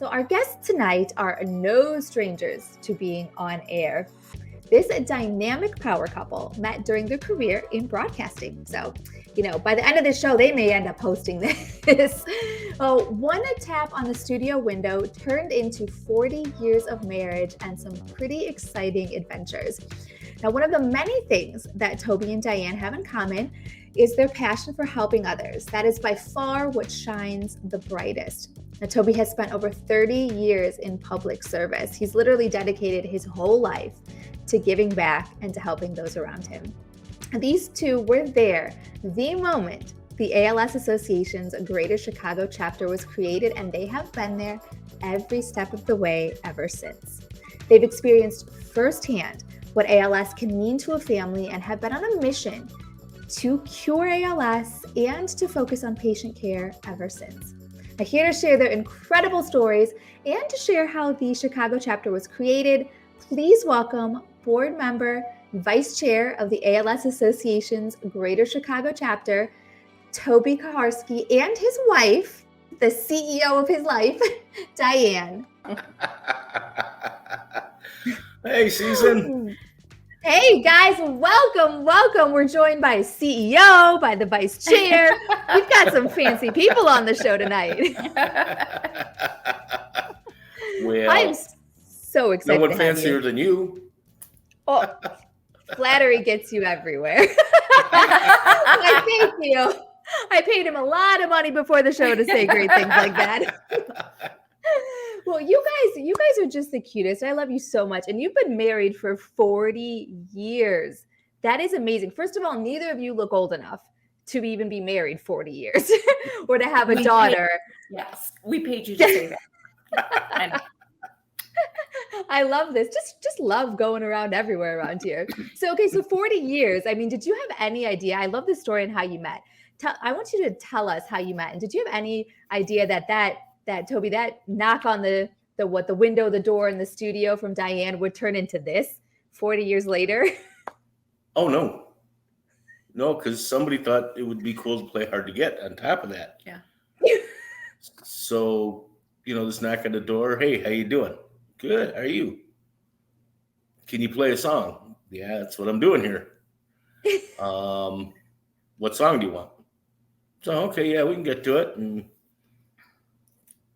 So our guests tonight are no strangers to being on air. This dynamic power couple met during their career in broadcasting. So, by the end of the show, they may end up hosting this. One tap on the studio window turned into 40 years of marriage and some pretty exciting adventures. Now, one of the many things that Toby and Diane have in common is their passion for helping others. That is by far what shines the brightest. Now, Toby has spent over 30 years in public service. He's literally dedicated his whole life to giving back and to helping those around him. And these two were there the moment the ALS Association's Greater Chicago chapter was created, and they have been there every step of the way ever since. They've experienced firsthand what ALS can mean to a family and have been on a mission to cure ALS and to focus on patient care ever since. Now, here to share their incredible stories and to share how the Chicago chapter was created, please welcome board member, vice chair of the ALS Association's Greater Chicago chapter, Toby Kucharski, and his wife, the CEO of his life, Diane. Hey, Susan. Hey, guys, welcome. We're joined by CEO, by the vice chair. We've got some fancy people on the show tonight. Well, I'm so excited. No one fancier than you. Oh, flattery gets you everywhere. Thank you. I paid him a lot of money before the show to say great things like that. Well, you guys are just the cutest. I love you so much. And you've been married for 40 years. That is amazing. First of all, neither of you look old enough to even be married 40 years or to have a daughter. Yes, we paid you to say that. I know. I love this. Just love going around everywhere around here. So 40 years. I mean, did you have any idea? I love this story and how you met. I want you to tell us how you met. And did you have any idea that Toby, that knock on the window, the door in the studio from Diane would turn into this 40 years later? Oh, no, because somebody thought it would be cool to play hard to get on top of that. Yeah. So, this knock on the door. Hey, how you doing? Good. How are you? Can you play a song? Yeah, that's what I'm doing here. What song do you want? So, okay, yeah, we can get to it. And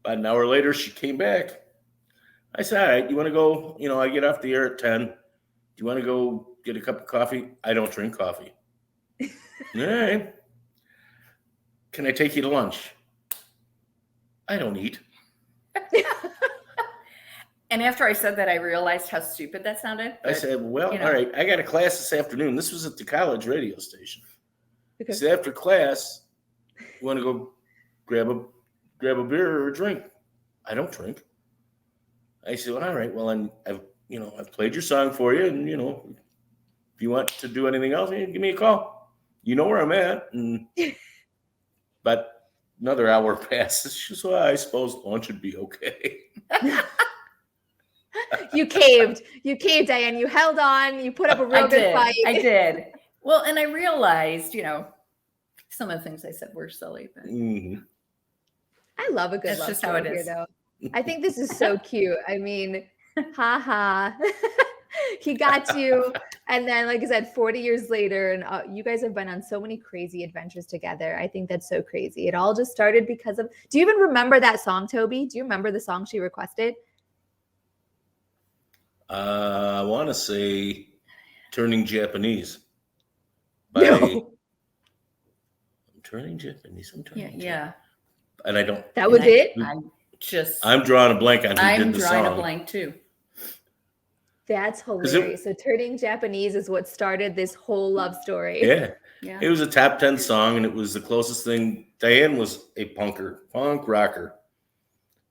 about an hour later, she came back. I said, all right, you want to go? I get off the air at 10. Do you want to go get a cup of coffee? I don't drink coffee. All right. Can I take you to lunch? I don't eat. And after I said that, I realized how stupid that sounded. I said, well, all right, I got a class this afternoon. This was at the college radio station. Okay. So after class, you want to go grab a beer or a drink? I don't drink. I said, well, all right, well, I've played your song for you, and if you want to do anything else, give me a call. You know where I'm at. And but another hour passes. She said, well, I suppose lunch would be okay. You caved, Diane. You held on. You put up a real good fight. I did. Well, and I realized, some of the things I said were silly. But I love a good love just how it is. Though. I think this is so cute. I mean, ha. He got you. And then, like I said, 40 years later, and you guys have been on so many crazy adventures together. I think that's so crazy. It all just started because of, do you even remember that song, Toby? Do you remember the song she requested? I want to say Turning Japanese. No. I'm turning Japanese. Yeah. And I don't. That was it? I'm drawing a blank on who did the song. I'm drawing a blank too. That's hilarious. So Turning Japanese is what started this whole love story. Yeah. It was a top 10 song, and it was the closest thing. Diane was a punk rocker.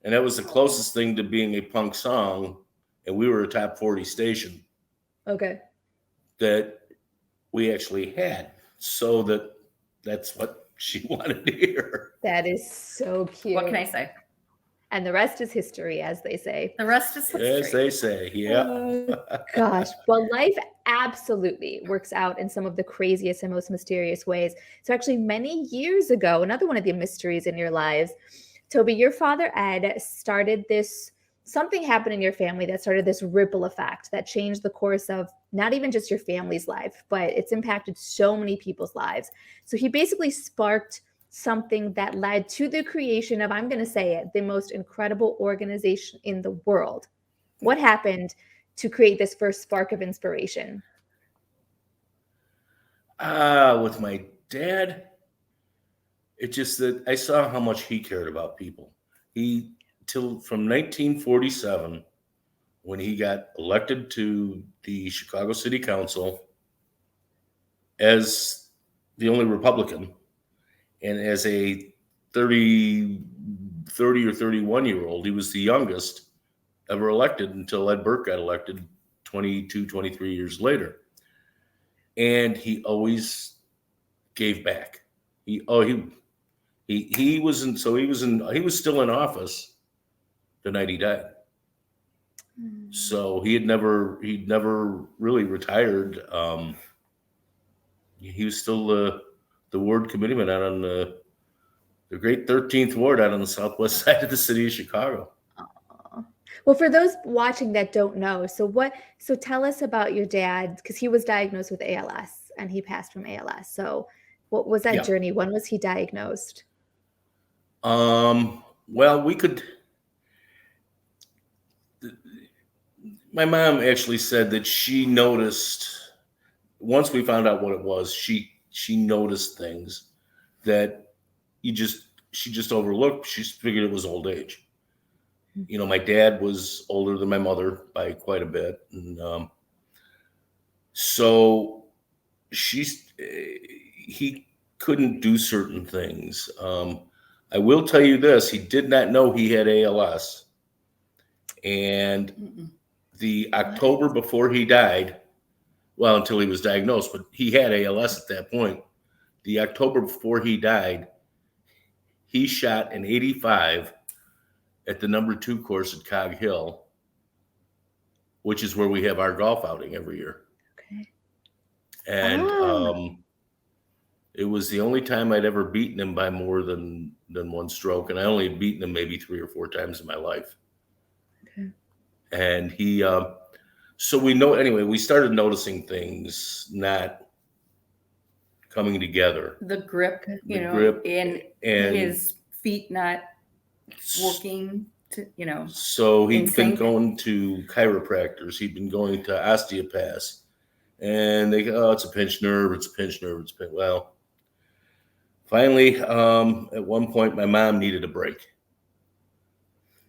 And that was the closest thing to being a punk song. And we were a top 40 station. Okay. That we actually had. So that's what she wanted to hear. That is so cute. What can I say? And the rest is history, as they say. The rest is history. As they say, yeah. Gosh. Well, life absolutely works out in some of the craziest and most mysterious ways. So actually, many years ago, another one of the mysteries in your lives, Toby, your father, Ed, started this, something happened in your family that started this ripple effect that changed the course of not even just your family's life, but it's impacted so many people's lives. So he basically sparked something that led to the creation of, I'm going to say it, the most incredible organization in the world. What happened to create this first spark of inspiration? With my dad, it's just that I saw how much he cared about people. From 1947, when he got elected to the Chicago City Council as the only Republican, and as a 30 or 31-year-old, he was the youngest ever elected until Ed Burke got elected 22, 23 years later. And he always gave back. He was still in office the night he died. So he'd never really retired. He was still the ward committeeman out on the great 13th ward out on the southwest side of the city of Chicago. Well, for those watching that don't know, so tell us about your dad, because he was diagnosed with ALS and he passed from ALS. So what was that journey? When was he diagnosed? Well, my mom actually said that she noticed, once we found out what it was, she noticed things that she just overlooked. She figured it was old age. My dad was older than my mother by quite a bit. And so he couldn't do certain things. I will tell you this, he did not know he had ALS. And the October before he died, well, until he was diagnosed, but he had ALS at that point. The October before he died, he shot an 85 at the number 2 course at Cog Hill, which is where we have our golf outing every year. Okay. And it was the only time I'd ever beaten him by more than one stroke, and I only had beaten him maybe 3 or 4 times in my life. Okay. And he, so we started noticing things not coming together. The grip, grip, and his feet not working, So he'd been going to chiropractors. He'd been going to osteopaths. And they go, it's a pinched nerve. Well, finally, at one point, my mom needed a break.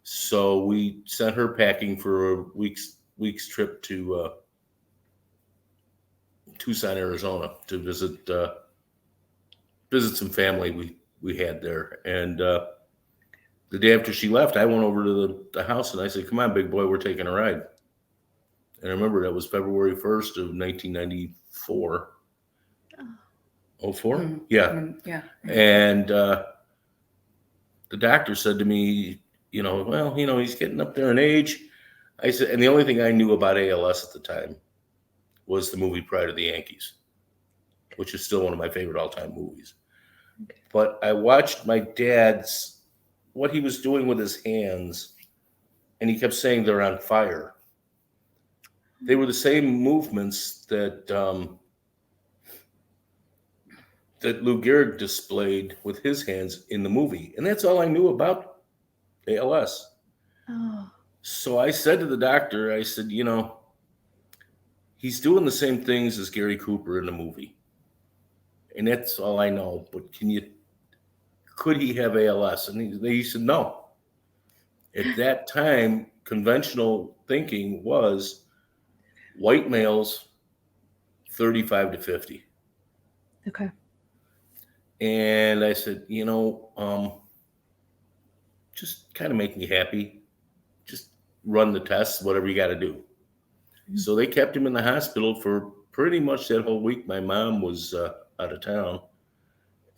So we sent her packing for a week's trip to Tucson, Arizona, to visit some family we had there. And the day after she left, I went over to the house and I said, "Come on, big boy, we're taking a ride." And I remember that was February 1st of 1994. Oh, 04? Yeah. Yeah. And the doctor said to me, he's getting up there in age. I said, and the only thing I knew about ALS at the time was the movie Pride of the Yankees, which is still one of my favorite all-time movies. Okay. But I watched my dad's, what he was doing with his hands, and he kept saying they're on fire. They were the same movements that Lou Gehrig displayed with his hands in the movie. And that's all I knew about ALS. Oh. So I said to the doctor, I said, he's doing the same things as Gary Cooper in the movie. And that's all I know. But could he have ALS? And he said, no. At that time, conventional thinking was white males, 35 to 50. Okay. And I said, just kind of make me happy. Just run the tests, whatever you got to do. Mm-hmm. So they kept him in the hospital for pretty much that whole week. My mom was out of town.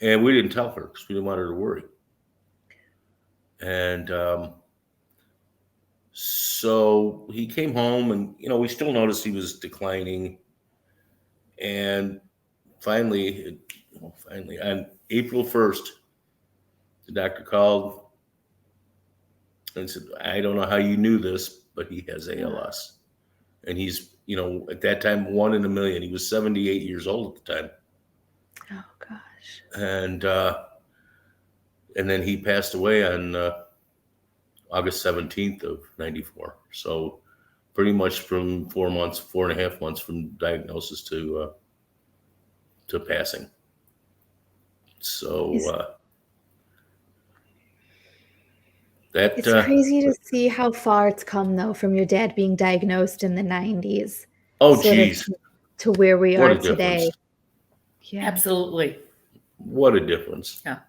And we didn't tell her because we didn't want her to worry. And so he came home and, we still noticed he was declining. And finally, on April 1st, the doctor called, and said, I don't know how you knew this, but he has ALS. And he's, at that time, 1 in a million. He was 78 years old at the time. Oh, gosh. And then he passed away on August 17th of 94. So pretty much from 4.5 months from diagnosis to passing. So it's crazy to see how far it's come, though, from your dad being diagnosed in the 90s. Oh, geez. To where we are today. Difference. Yeah, absolutely. What a difference. Yeah.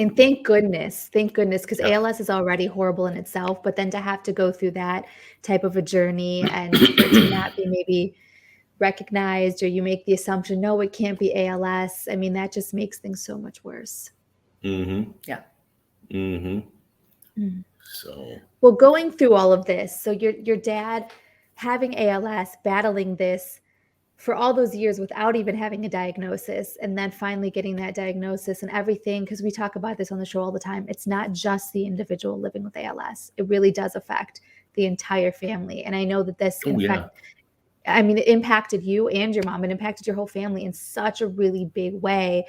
And thank goodness, because ALS is already horrible in itself, but then to have to go through that type of a journey and for it to not be maybe recognized, or you make the assumption, no, it can't be ALS. I mean, that just makes things so much worse. Mm-hmm. Yeah. Mm-hmm. Mm. So. Well, going through all of this, so your dad having ALS, battling this for all those years without even having a diagnosis, and then finally getting that diagnosis and everything, because we talk about this on the show all the time. It's not just the individual living with ALS. It really does affect the entire family. And I know that this, it impacted you and your mom. It impacted your whole family in such a really big way.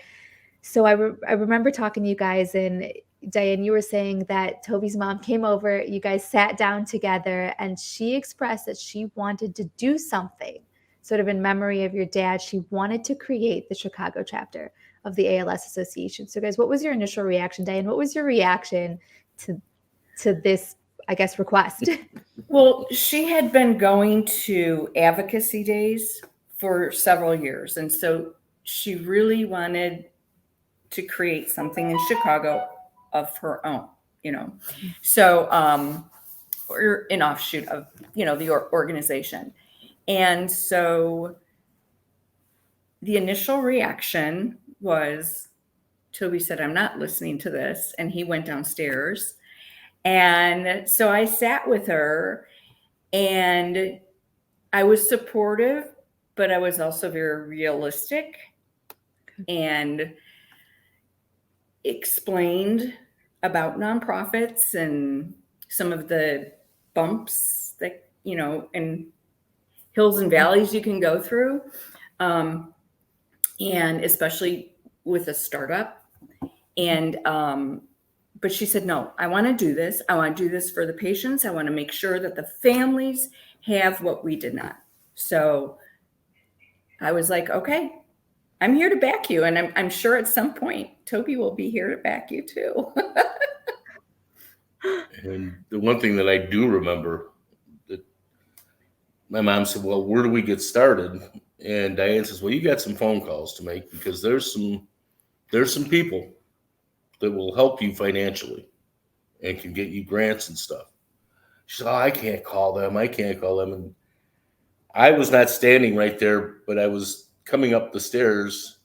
So I remember talking to you guys, and Diane, you were saying that Toby's mom came over, you guys sat down together, and she expressed that she wanted to do something sort of in memory of your dad. She wanted to create the Chicago chapter of the ALS Association. So guys, what was your initial reaction, Diane? What was your reaction to this, I guess, request? Well, she had been going to advocacy days for several years. And so she really wanted to create something in Chicago of her own, So we're an offshoot of, the organization. And so the initial reaction was, Toby said, I'm not listening to this. And he went downstairs. And so I sat with her, and I was supportive, but I was also very realistic and explained about nonprofits and some of the bumps that, and hills and valleys you can go through. And especially with a startup. And, but she said, no, I want to do this. I want to do this for the patients. I want to make sure that the families have what we did not. So I was like, okay, I'm here to back you. And I'm sure at some point, Toby will be here to back you too. And the one thing that I do remember, that my mom said, well, where do we get started? And Diane says, well, you got some phone calls to make, because there's some people that will help you financially and can get you grants and stuff. She said, oh, I can't call them. And I was not standing right there, but I was coming up the stairs,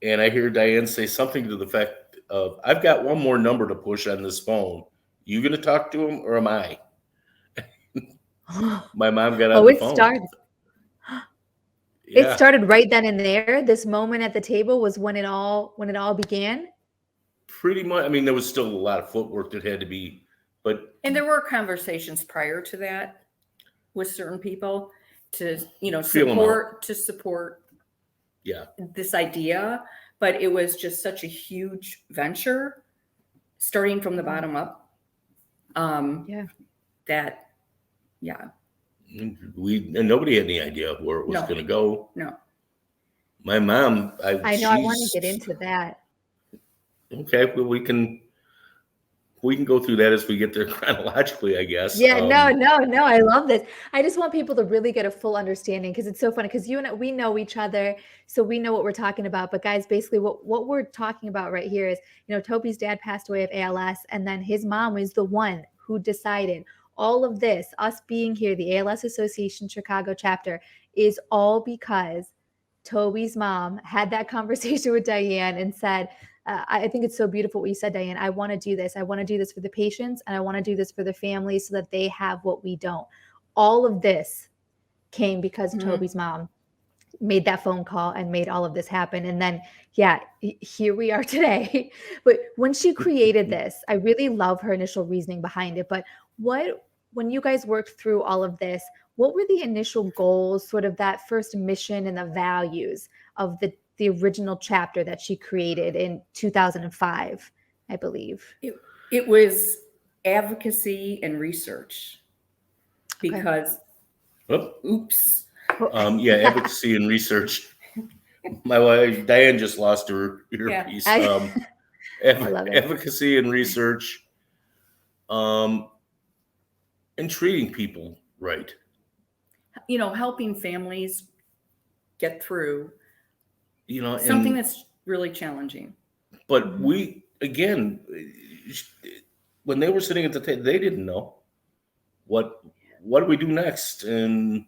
and I hear Diane say something to the effect of, I've got one more number to push on this phone. You going to talk to him, or am I? My mom got on the phone. It started right then and there. This moment at the table was when it all began. Pretty much. I mean, there was still a lot of footwork that had to be, and there were conversations prior to that with certain people to, support this idea. But it was just such a huge venture, starting from the bottom up. Nobody had any idea where it was going to go. No. My mom, I know. I want to get into that. Okay, well, we can go through that as we get there chronologically, I guess. Yeah, no. I love this. I just want people to really get a full understanding, because it's so funny, because you and I, we know each other, so we know what we're talking about. But guys, basically what we're talking about right here is, Toby's dad passed away of ALS, and then his mom was the one who decided all of this, us being here, the ALS Association Chicago chapter, is all because Toby's mom had that conversation with Diane and said, I think it's so beautiful what you said, Diane. I want to do this. I want to do this for the patients, and I want to do this for the families so that they have what we don't. All of this came because of Toby's mom made that phone call and made all of this happen. And then, yeah, here we are today. But when she created this, I really love her initial reasoning behind it. But when you guys worked through all of this, what were the initial goals, sort of that first mission and the values of the original chapter that she created in 2005, I believe? It was advocacy and research because, oops. Advocacy and research. My wife, Diane, just lost her earpiece. Advocacy and research, and treating people right. Helping families get through, something that's really challenging. But we, again, when they were sitting at the table, they didn't know what do we do next, and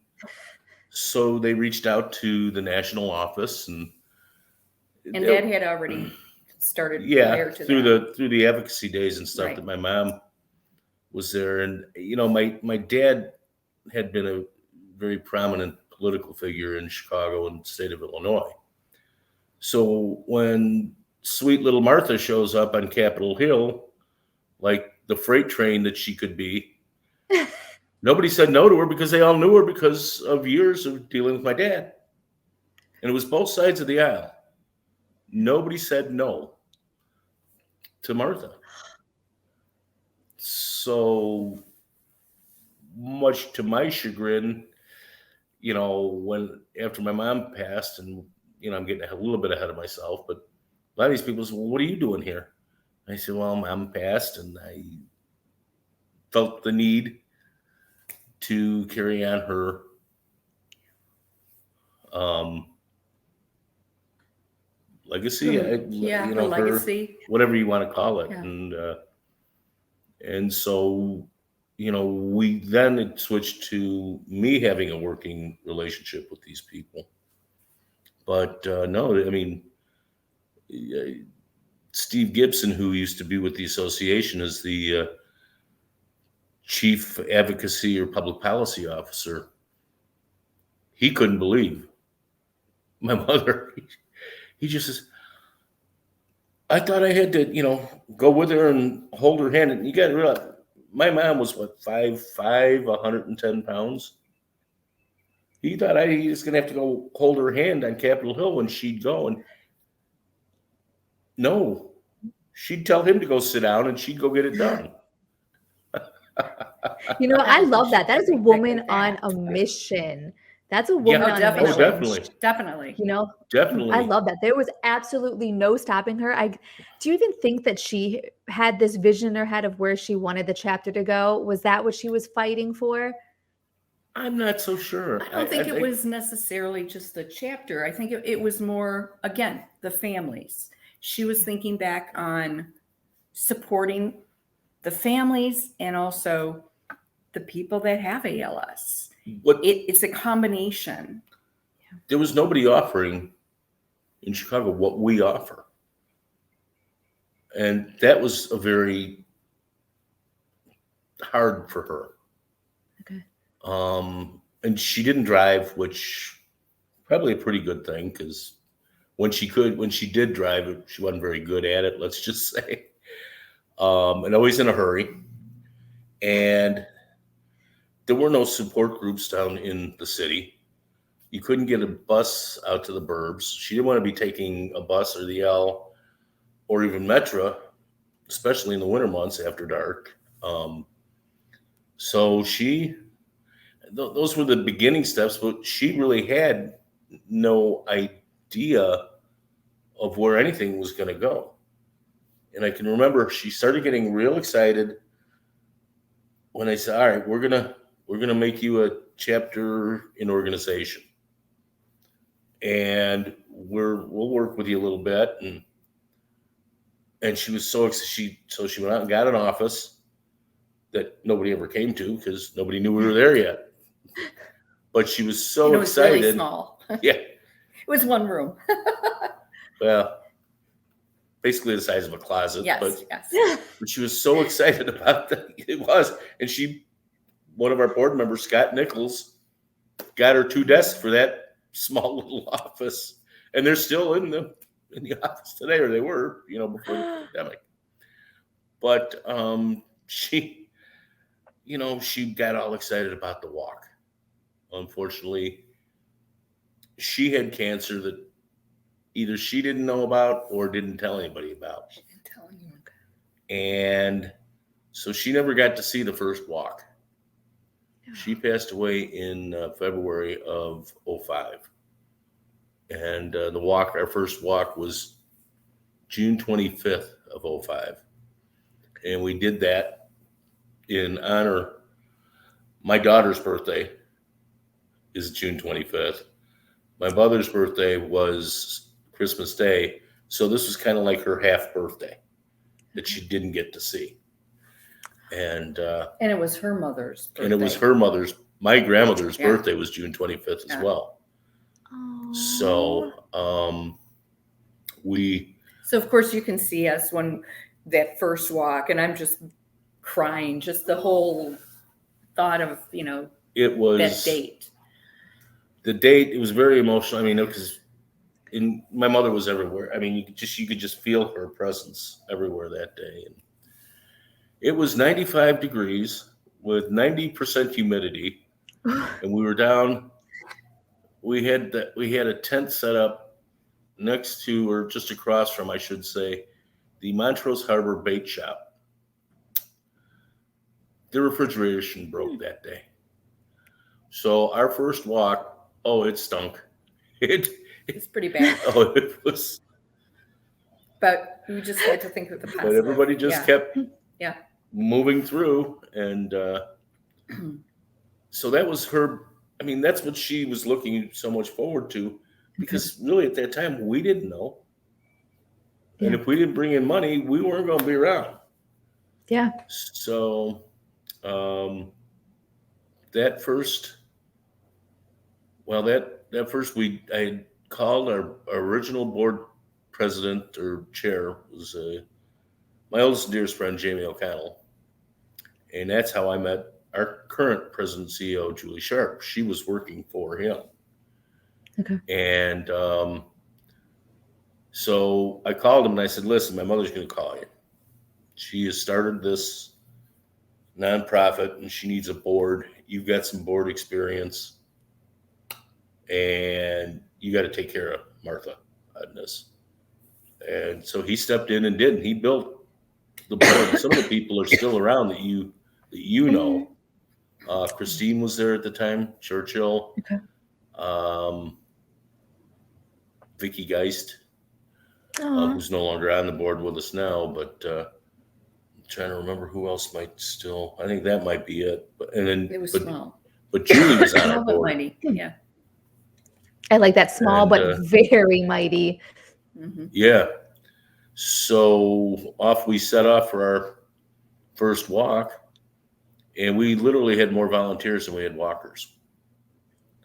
so they reached out to the national office, and Dad had already started prior to through the advocacy days and stuff that my mom was there, and my dad had been a very prominent political figure in Chicago and the state of Illinois. So when sweet little Martha shows up on Capitol Hill, like the freight train that she could be, nobody said no to her because they all knew her because of years of dealing with my dad. And it was both sides of the aisle. Nobody said no to Martha. So much to my chagrin, when after my mom passed, and I'm getting a little bit ahead of myself, but a lot of these people said, well, what are you doing here? I said, well, Mom passed, and I felt the need to carry on her legacy. Her legacy, whatever you want to call it. Yeah. And so, we then switched to me having a working relationship with these people. But no, I mean, Steve Gibson, who used to be with the association as the chief advocacy or public policy officer, he couldn't believe my mother. He just says, I thought I had to, go with her and hold her hand. And you got to realize, my mom was 5'5", 110 pounds. He thought he was going to have to go hold her hand on Capitol Hill when she'd go. And no, she'd tell him to go sit down and she'd go get it done. I love that. That is a woman on a mission. That's a woman on a mission. Definitely. Definitely. I love that. There was absolutely no stopping her. Do you even think that she had this vision in her head of where she wanted the chapter to go? Was that what she was fighting for? I'm not so sure. I don't think it was necessarily just the chapter. I think it was more, again, the families. She was thinking back on supporting the families and also the people that have ALS. It's a combination. There was nobody offering in Chicago what we offer. And that was a very hard for her. Okay. And she didn't drive, which probably a pretty good thing, because when she did drive, she wasn't very good at it, let's just say. And always in a hurry. And there were no support groups down in the city. You couldn't get a bus out to the burbs. She didn't want to be taking a bus or the L or even Metro, especially in the winter months after dark. So those were the beginning steps, but she really had no idea of where anything was going to go. And I can remember she started getting real excited when I said, all right, we're going to make you a chapter in organization. And we'll work with you a little bit. And she was so excited. So she went out and got an office that nobody ever came to because nobody knew we were there yet. But she was so excited. It was really small. Yeah. It was one room. Well, basically the size of a closet. Yes. But she was so excited about that. It was. And one of our board members, Scott Nichols, got her 2 desks for that small little office, and they're still in the office today, or they were, before the pandemic. But she got all excited about the walk. Unfortunately, she had cancer that either she didn't know about or didn't tell anybody about. She didn't tell anyone. And so she never got to see the first walk. She passed away in February of 2005. And our first walk was June 25th of 2005. And we did that in honor. My daughter's birthday is June 25th. My mother's birthday was Christmas Day. So this was kind of like her half birthday that she didn't get to see. And it was her mother's birthday. And it was her mother's, my grandmother's birthday was June 25th as well. Aww. So So of course you can see us when that first walk, and I'm just crying, just the whole thought of, it was that date. The date, it was very emotional. I mean, because my mother was everywhere. I mean, you could just feel her presence everywhere that day. And it was 95 degrees with 90% humidity, and we were down. We had a tent set up next to, or just across from, I should say, the Montrose Harbor Bait Shop. The refrigeration broke that day. So our first walk, it stunk. It's pretty bad. It was. But we just had to think of the positive. But everybody just kept moving through. And so that was her. I mean, that's what she was looking so much forward to, because really at that time, we didn't know. And if we didn't bring in money, we weren't going to be around. Yeah. So that first, I called our original board president or chair, was my oldest and dearest friend, Jamie O'Connell. And that's how I met our current president CEO, Julie Sharp. She was working for him. Okay. And so I called him and I said, listen, my mother's going to call you. She has started this nonprofit and she needs a board. You've got some board experience and you got to take care of Martha on this. And so he stepped in and did, and he built the board. Some of the people are still around that you know. Christine was there at the time, Churchill, Vicky Geist, who's no longer on the board with us now, but I'm trying to remember who else might still. I think that might be it. It was small. But Julie was on our board. Mighty. Yeah. I like that, small but very mighty. Mm-hmm. Yeah. So we set off for our first walk, and we literally had more volunteers than we had walkers.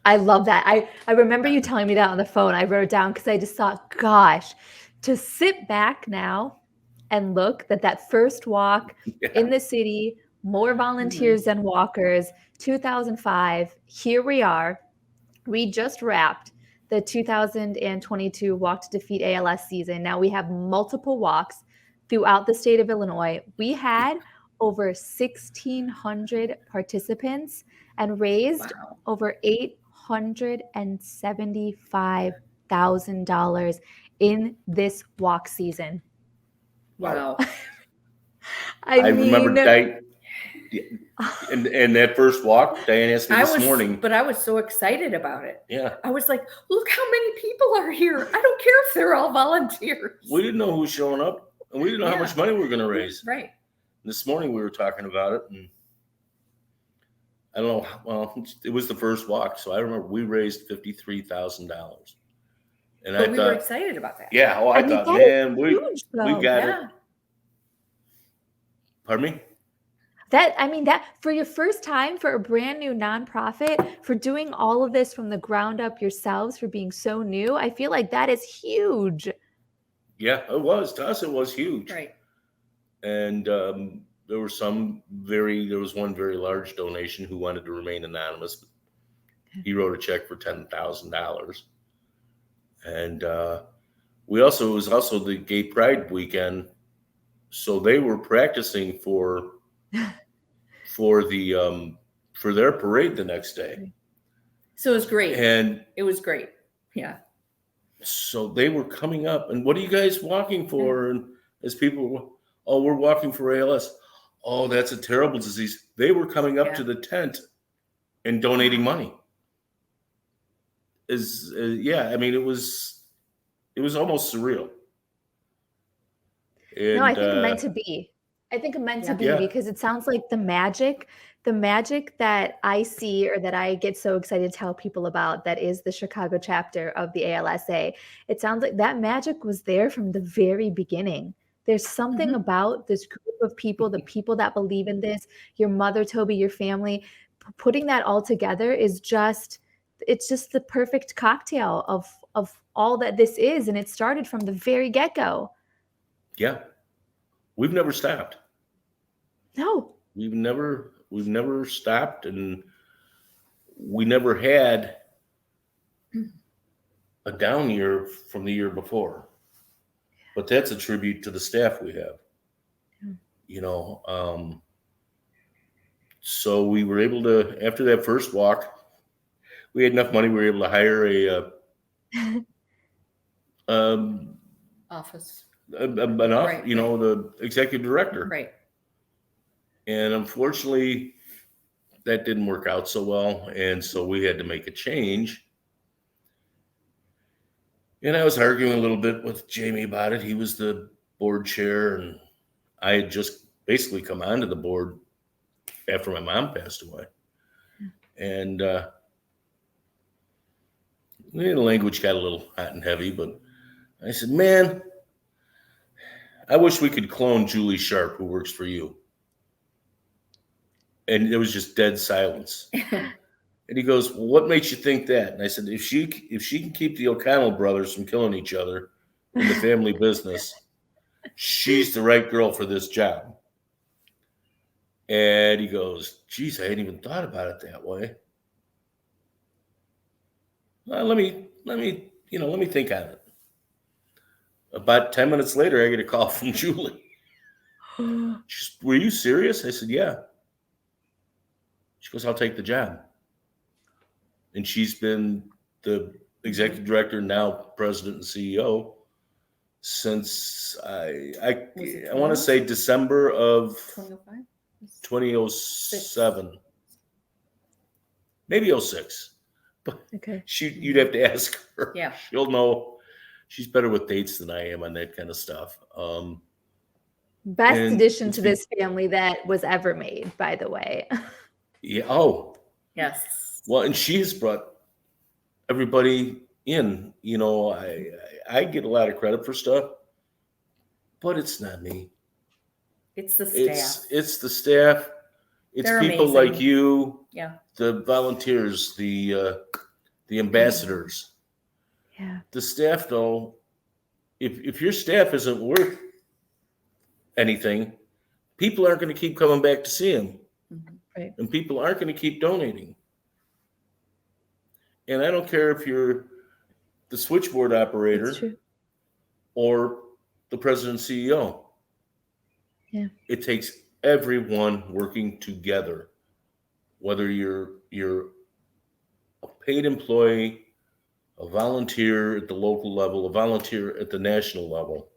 I love that. I remember you telling me that on the phone. I wrote it down because I just thought, gosh, to sit back now and look that first walk in the city, more volunteers than walkers, 2005, here we are. We just wrapped the 2022 Walk to Defeat ALS season. Now we have multiple walks throughout the state of Illinois. We had over 1,600 participants and raised over $875,000 in this walk season. Wow. I remember and that first walk, Diane asked me this morning. But I was so excited about it. Yeah. I was like, look how many people are here. I don't care if they're all volunteers. We didn't know who was showing up, and we didn't know how much money we were going to raise. Right. This morning we were talking about it, and I don't know. Well, it was the first walk, so I remember we raised $53,000. And we were excited about that. Yeah. I thought, man, we got it. Pardon me? That for your first time, for a brand new nonprofit, for doing all of this from the ground up yourselves, for being so new, I feel like that is huge. Yeah, it was. To us, it was huge. Right. And there was one very large donation who wanted to remain anonymous. He wrote a check for $10,000. And it was also the Gay Pride weekend. So they were practicing for their parade the next day. So it was great. And it was great. Yeah. So they were coming up, and what are you guys walking for? And as people, oh, we're walking for ALS. Oh, that's a terrible disease. They were coming up to the tent and donating money. I mean, it was almost surreal. And, no, I think it meant to be. I think it meant to be because it sounds like the magic that I see or that I get so excited to tell people about, that is the Chicago chapter of the ALSA. It sounds like that magic was there from the very beginning. There's something about this group of people, the people that believe in this, your mother, Toby, your family, putting that all together it's just the perfect cocktail of all that this is. And it started from the very get-go. Yeah. We've never stopped. No. We've never stopped, and we never had a down year from the year before. But that's a tribute to the staff we have. So we were able to, after that first walk, we had enough money, we were able to hire office. The executive director. Right. And unfortunately, that didn't work out so well. And so we had to make a change. And I was arguing a little bit with Jamie about it. He was the board chair, and I had just basically come onto the board after my mom passed away. And the language got a little hot and heavy, but I said, man, I wish we could clone Julie Sharp, who works for you. And there was just dead silence. And he goes, well, what makes you think that? And I said, if she can keep the O'Connell brothers from killing each other in the family business, she's the right girl for this job. And he goes, geez, I hadn't even thought about it that way. Well, let me think on it. About 10 minutes later, I get a call from Julie. Were you serious? I said, yeah. She goes, I'll take the job. And she's been the executive director, now president and CEO, since I want to say December of 2007. Maybe 06. But you'd have to ask her. Yeah. She'll know. She's better with dates than I am on that kind of stuff. Best addition to this family that was ever made, by the way. Yeah. Oh. Yes. Well, and she's brought everybody in. I get a lot of credit for stuff, but it's not me. It's the staff. It's the staff. It's They're people amazing. like you. Yeah. The volunteers, the ambassadors. Yeah. The staff, though, if your staff isn't worth anything, people aren't going to keep coming back to see them. Right. And people aren't going to keep donating. And I don't care if you're the switchboard operator or the president and CEO. Yeah. It takes everyone working together, whether you're a paid employee, a volunteer at the local level, a volunteer at the national level.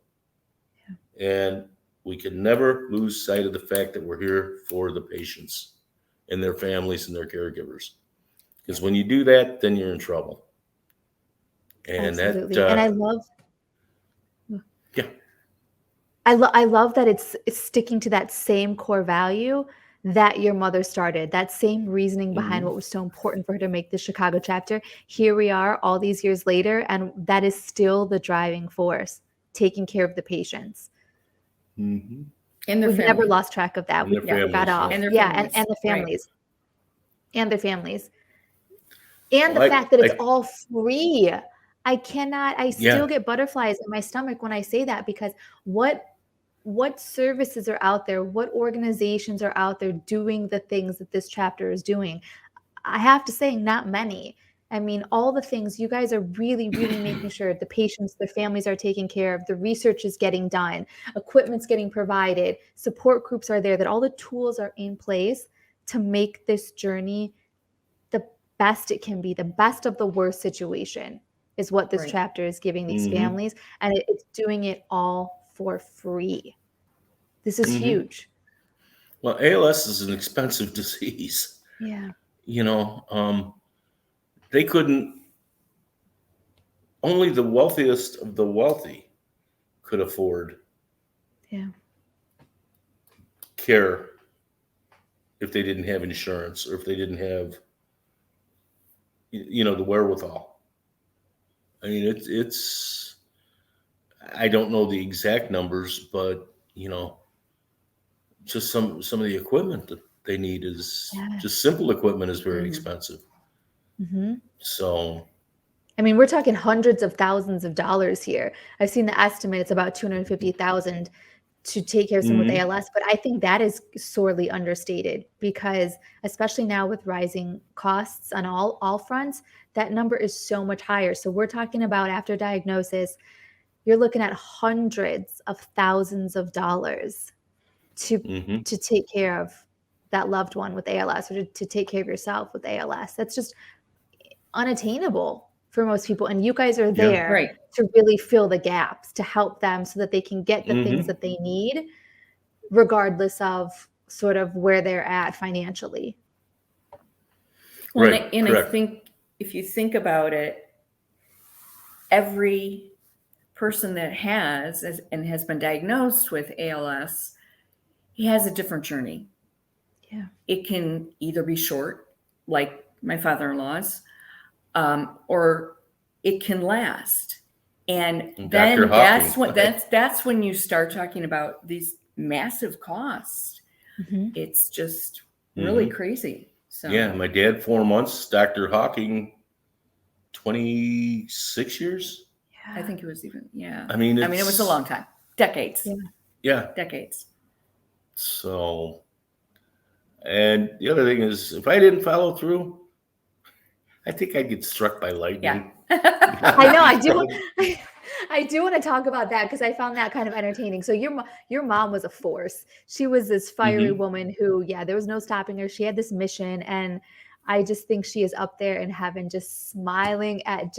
Yeah. And we can never lose sight of the fact that we're here for the patients and their families and their caregivers. Because when you do that, then you're in trouble. And absolutely. And I love. Yeah. I love that it's sticking to that same core value that your mother started, that same reasoning behind what was so important for her to make the Chicago chapter. Here we are all these years later, and that is still the driving force, taking care of the patients. Mm-hmm. And We've never lost track of that. We never got off. And and the families. Right. And their families. And the fact that it's all free. I still get butterflies in my stomach when I say that, because what services are out there? What organizations are out there doing the things that this chapter is doing? I have to say, not many. I mean, all the things you guys are really, really making sure the patients, their families are taken care of, the research is getting done, equipment's getting provided, support groups are there, that all the tools are in place to make this journey the best it can be, the best of the worst situation is what this chapter is giving these families. And it's doing it all for free. This is huge. Well, ALS is an expensive disease. Yeah. They couldn't, only the wealthiest of the wealthy could afford care if they didn't have insurance or if they didn't have, the wherewithal. I mean, it's, I don't know the exact numbers, but, just some of the equipment that they need is just simple equipment is very expensive. So, I mean, we're talking hundreds of thousands of dollars here. I've seen the estimate; it's about $250,000 to take care of someone with ALS. But I think that is sorely understated because, especially now with rising costs on all fronts, that number is so much higher. So we're talking about after diagnosis, you're looking at hundreds of thousands of dollars to take care of that loved one with ALS or to take care of yourself with ALS. That's just unattainable for most people. And you guys are there to really fill the gaps, to help them so that they can get the things that they need, regardless of sort of where they're at financially. Well, and I think if you think about it, every person that has been diagnosed with ALS, he has a different journey. Yeah. It can either be short, like my father-in-law's, or it can last. And then that's when you start talking about these massive costs. It's just really crazy. So yeah, my dad 4 months, Dr. Hawking 26 years. I think it was even I mean, it was a long time. Decades. Yeah. Decades. So, and the other thing is, if I didn't follow through, I think I'd get struck by lightning. Yeah. I know. I do want to talk about that because I found that kind of entertaining. So your mom was a force. She was this fiery woman who, there was no stopping her. She had this mission, and I just think she is up there in heaven, just smiling at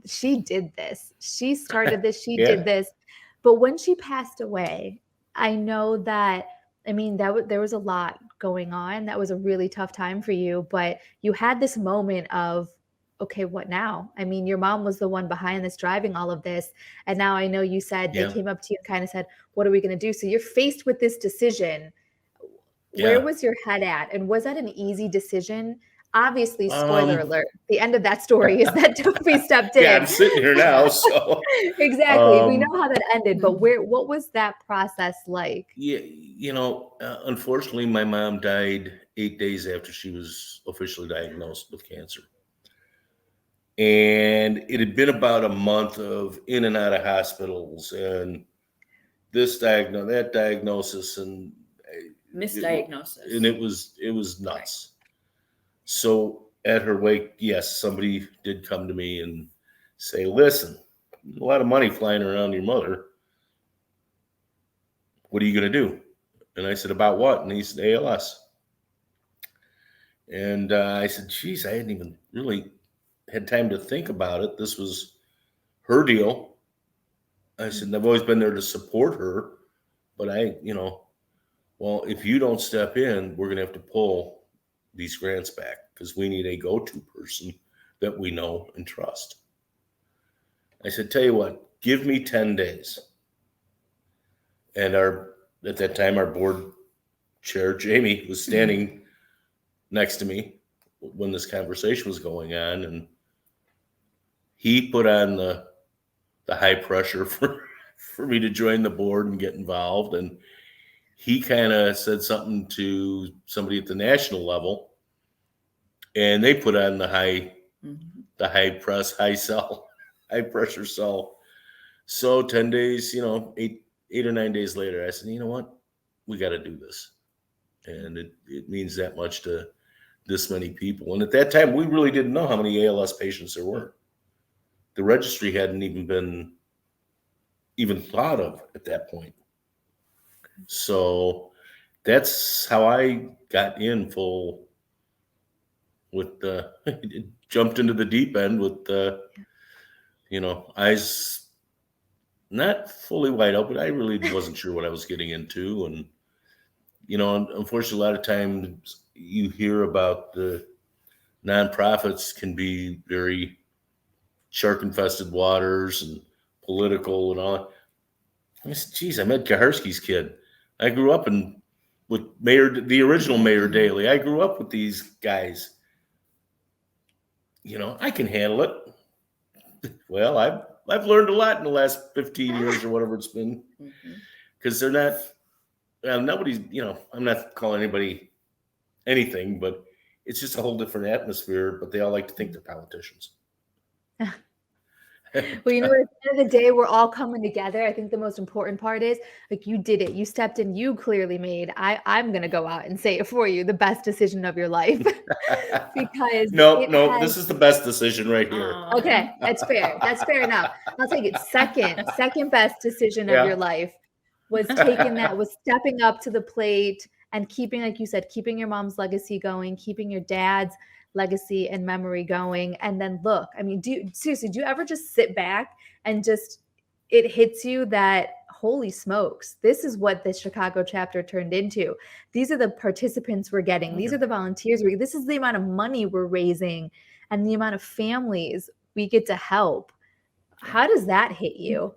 she did this. She started this. She did this. But when she passed away, I know that, I mean, there was a lot going on. That was a really tough time for you, but you had this moment of, okay, what now? I mean, your mom was the one behind this, driving all of this. And now I know you said they came up to you and kind of said, what are we going to do? So you're faced with this decision. Where was your head at? And was that an easy decision? Obviously, spoiler alert, the end of that story is that Toby stepped in. Yeah, I'm sitting here now, so. Exactly. We know how that ended, but what was that process like? Yeah, unfortunately, my mom died 8 days after she was officially diagnosed with cancer. And it had been about a month of in and out of hospitals and this that diagnosis and misdiagnosis. And it was nuts. So at her wake, yes, somebody did come to me and say, listen, a lot of money flying around your mother. What are you going to do? And I said, about what? And he said, ALS. And I said, geez, I hadn't even really had time to think about it. This was her deal. I said, I've always been there to support her. But well, if you don't step in, we're going to have to pull these grants back because we need a go-to person that we know and trust. I said, tell you what, give me 10 days. And at that time, our board chair, Jamie, was standing next to me when this conversation was going on. And he put on the high pressure for me to join the board and get involved. And he kind of said something to somebody at the national level, and they put on the high pressure sell. So 10 days, 8 or 9 days later, I said, you know what, we got to do this. And it means that much to this many people. And at that time, we really didn't know how many ALS patients there were. The registry hadn't even been thought of at that point. So that's how I got in full with the jumped into the deep end with the, eyes not fully wide open. I really wasn't sure what I was getting into. And, unfortunately, a lot of times you hear about the nonprofits can be very shark-infested waters and political and all. I said, geez, I'm Ed Kucharski's kid. I grew up with the original Mayor Daley. I grew up with these guys. I can handle it. Well, I've learned a lot in the last 15 years or whatever it's been, because they're not. Nobody's. I'm not calling anybody anything, but it's just a whole different atmosphere. But they all like to think they're politicians. Well, at the end of the day, we're all coming together. I think the most important part is, like, you did it. You stepped in. You clearly made, I'm going to go out and say it for you, the best decision of your life. Because this is the best decision right here. Okay, that's fair. That's fair enough. I'll take it. Second best decision of your life was stepping up to the plate and keeping, like you said, keeping your mom's legacy going, keeping your dad's legacy and memory going. And then look, I mean, do you ever just sit back and it hits you that, holy smokes, this is what the Chicago chapter turned into. These are the participants we're getting. These are the volunteers. This is the amount of money we're raising and the amount of families we get to help. How does that hit you?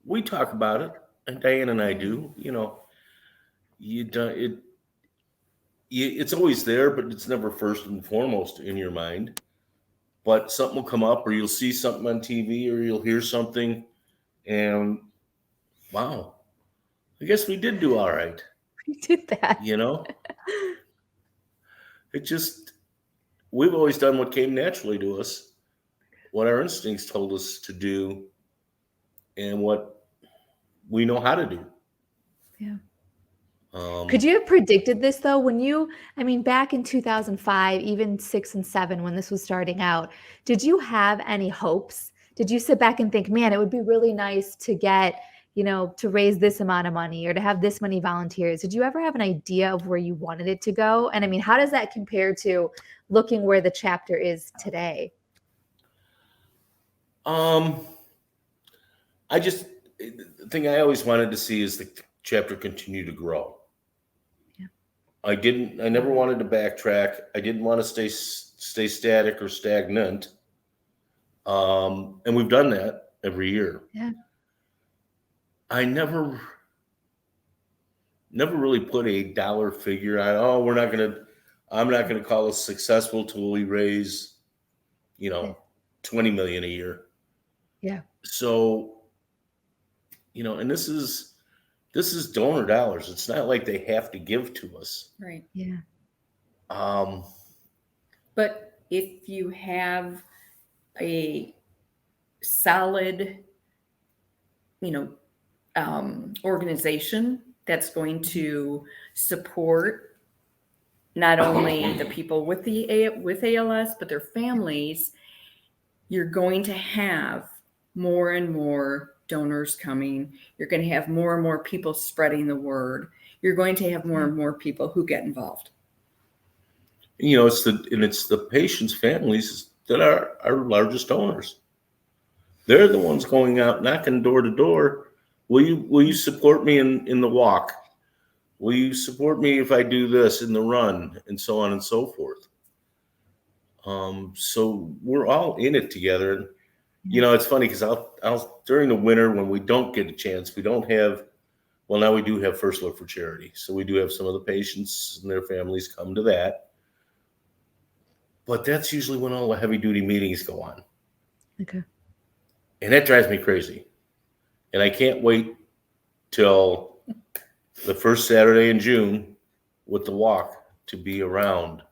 We talk about it, and Diane and I do. It's always there, but it's never first and foremost in your mind. But something will come up, or you'll see something on TV, or you'll hear something, and wow, I guess we did do all right. We did that. We've always done what came naturally to us, what our instincts told us to do, and what we know how to do. Yeah. Could you have predicted this though? Back in 2005, even 6 and 7, when this was starting out, did you have any hopes? Did you sit back and think, man, it would be really nice to get, to raise this amount of money or to have this many volunteers? Did you ever have an idea of where you wanted it to go? And how does that compare to looking where the chapter is today? The thing I always wanted to see is the chapter continue to grow. I never wanted to backtrack. I didn't want to stay static or stagnant. And we've done that every year. Yeah. I never really put a dollar figure on, I'm not going to call us successful till we raise, 20 million a year. Yeah. So, and this is donor dollars. It's not like they have to give to us. Right. Yeah. But if you have a solid, organization that's going to support not only the people with ALS, but their families, you're going to have more and more donors coming. You're going to have more and more people spreading the word. You're going to have more and more people who get involved. It's the patients' families that are our largest donors. They're the ones going out knocking door to door. Will you support me in the walk? Will you support me if I do this in the run, and so on and so forth? So we're all in it together. It's funny because I'll during the winter when we don't get a chance, now we do have First Look for Charity. So we do have some of the patients and their families come to that. But that's usually when all the heavy duty meetings go on. Okay. And that drives me crazy. And I can't wait till the first Saturday in June with the walk to be around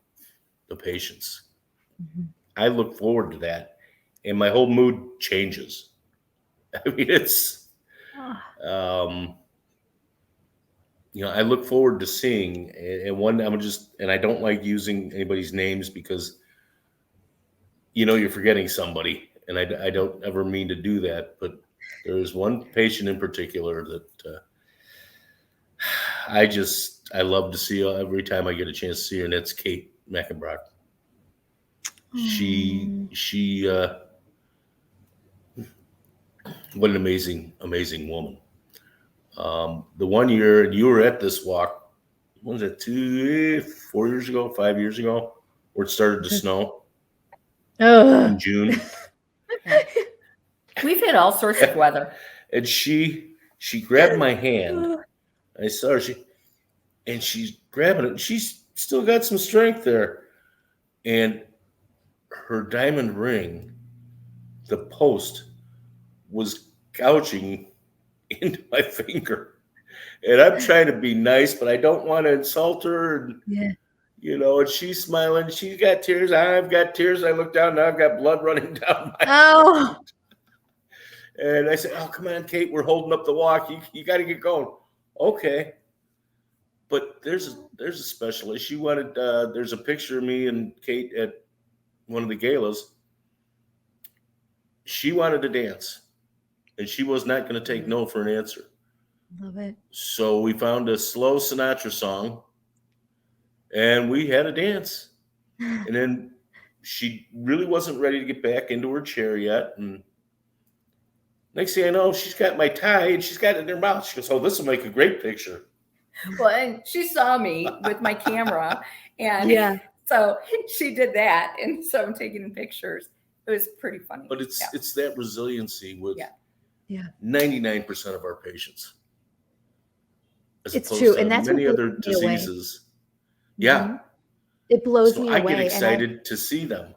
the patients. Mm-hmm. I look forward to that. And my whole mood changes. I look forward to seeing, and I don't like using anybody's names because, you're forgetting somebody, and I don't ever mean to do that, but there is one patient in particular that I love to see every time I get a chance to see her, and that's Kate McEnbrock. She what an amazing, amazing woman. The one year, and you were at this walk, what was it, 4 years ago, 5 years ago, where it started to snow in June. We've had all sorts of weather. And she grabbed my hand. I saw her, she's grabbing it. She's still got some strength there. And her diamond ring, the post, was gouging into my finger. And I'm trying to be nice, but I don't want to insult her. And, and she's smiling. She's got tears. I've got tears. I look down, now I've got blood running down my hand. And I said, oh, come on, Kate, we're holding up the walk. You got to get going. Okay. But there's a special issue. There's a picture of me and Kate at one of the galas. She wanted to dance, and she was not going to take no for an answer. Love it. So we found a slow Sinatra song, and we had a dance. And then she really wasn't ready to get back into her chair yet. And next thing I know, she's got my tie, and she's got it in her mouth. She goes, oh, this will make a great picture. Well, and she saw me with my camera, and so she did that, and so I'm taking pictures. It was pretty funny. But it's that resiliency with 99% of our patients. It's true, and that's many other diseases. It blows me away. I get excited to see them.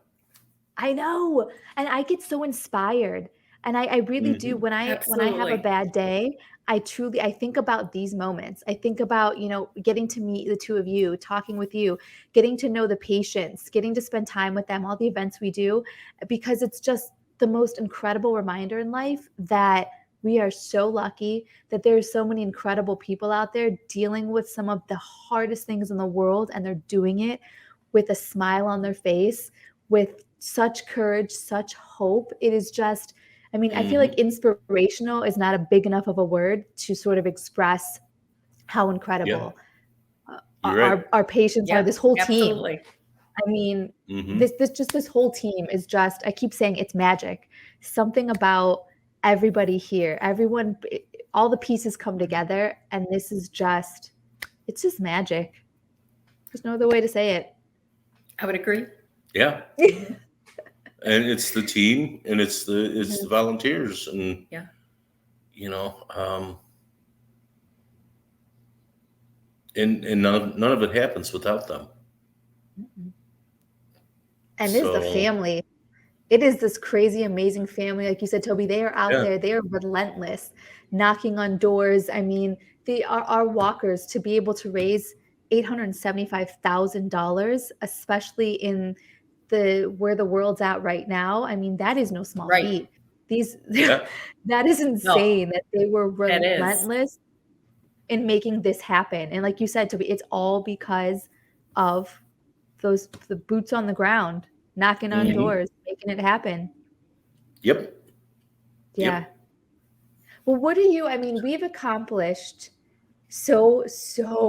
I know, and I get so inspired, and I really do. When I have a bad day, I think about these moments. I think about, getting to meet the two of you, talking with you, getting to know the patients, getting to spend time with them, all the events we do, because it's just the most incredible reminder in life that we are so lucky that there are so many incredible people out there dealing with some of the hardest things in the world, and they're doing it with a smile on their face, with such courage, such hope. It is just, I feel like inspirational is not a big enough of a word to sort of express how incredible our patients are. This whole team. This whole team is just, I keep saying it's magic. Something about everybody here, everyone, all the pieces come together, and this is just, it's just magic. There's no other way to say it. I would agree. Yeah. And it's the team, and it's the volunteers, and and none of it happens without them. And it's the family. It is this crazy, amazing family. Like you said, Toby, they are out there. They are relentless, knocking on doors. They are our walkers to be able to raise $875,000, especially in where the world's at right now. That is no small feat. That is insane that they were relentless in making this happen. And like you said, Toby, it's all because of the boots on the ground, knocking on doors, making it happen. Yep. Yeah. Yep. Well, what do you, we've accomplished so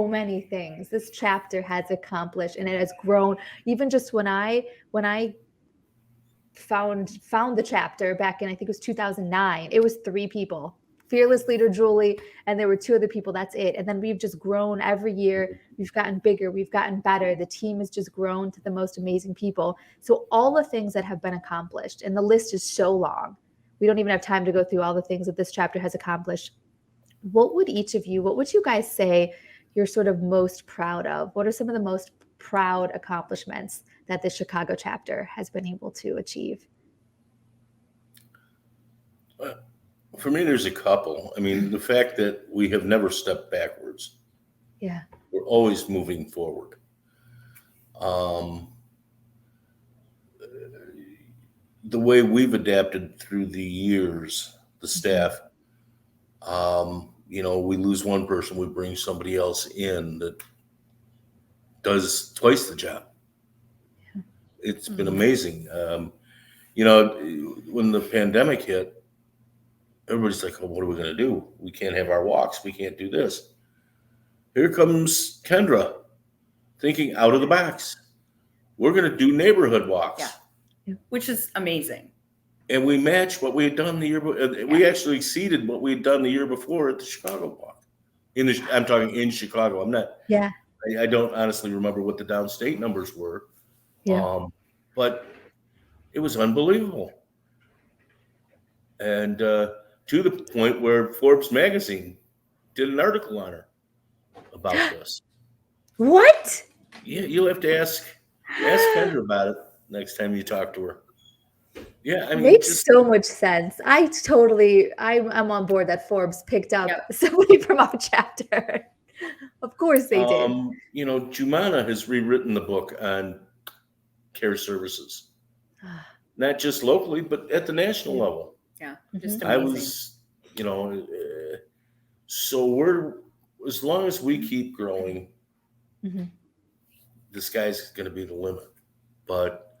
many things this chapter has accomplished, and it has grown. Even just when I found the chapter back in, I think it was 2009, it was 3 people, fearless leader Julie, and there were 2 other people. That's it. And then we've just grown every year. We've gotten bigger, we've gotten better. The team has just grown to the most amazing people. So all the things that have been accomplished, and the list is so long, we don't even have time to go through all the things that this chapter has accomplished. What would you guys say you're sort of most proud of? What are some of the most proud accomplishments that the Chicago chapter has been able to achieve? For me, there's a couple. The fact that we have never stepped backwards. Yeah. We're always moving forward. The way we've adapted through the years, the staff, we lose one person, we bring somebody else in that does twice the job. It's been amazing. When the pandemic hit, everybody's like, oh, what are we going to do? We can't have our walks. We can't do this. Here comes Kendra thinking out of the box. We're going to do neighborhood walks. Yeah. Which is amazing. And we matched what we had done the year before. Yeah. We actually exceeded what we had done the year before at the Chicago walk. I'm talking in Chicago. I'm not. Yeah. I don't honestly remember what the downstate numbers were. Yeah. But it was unbelievable. And to the point where Forbes magazine did an article on her about this. What? Yeah, you'll have to ask Kendra about it next time you talk to her. Yeah, I mean, makes so much sense. I'm on board that Forbes picked up somebody from our chapter. Of course they did. Jumana has rewritten the book on care services, not just locally, but at the national level. Yeah, just amazing. I was, so as long as we keep growing, the sky's going to be the limit. But